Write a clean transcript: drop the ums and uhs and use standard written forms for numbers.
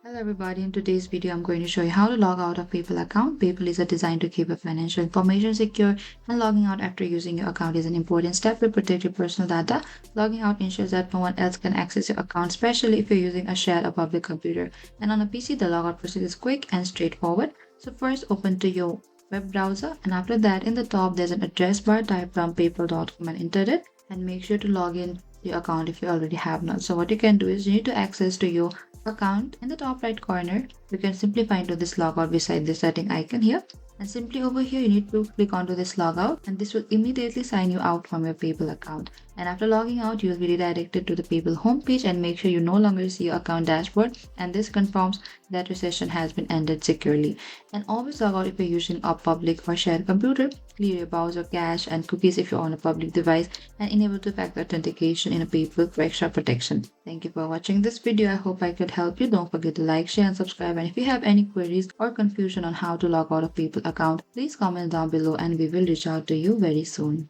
Hello everybody, in today's video I'm going to show you how to log out of PayPal account. PayPal is designed to keep your financial information secure, and logging out after using your account is an important step to protect your personal data. Logging out ensures that no one else can access your account, especially if you're using a shared or public computer. And on a PC, the logout process is quick and straightforward. So first open to your web browser, and after that in the top there's an address bar. Type from paypal.com and enter it, and make sure to log in your account if you already have not. So what you can do is you need to access to your account. In the top right corner, you can simply find to this logout beside the setting icon here. And simply over here, you need to click onto this logout, and this will immediately sign you out from your PayPal account. And after logging out, you will be redirected to the PayPal homepage, and make sure you no longer see your account dashboard. And this confirms that your session has been ended securely. And always log out if you're using a public or shared computer. Clear your browser cache and cookies if you're on a public device, and enable two-factor authentication in a PayPal for extra protection. Thank you for watching this video. I hope I could help you. Don't forget to like, share, and subscribe. And if you have any queries or confusion on how to log out of PayPal account, please comment down below and we will reach out to you very soon.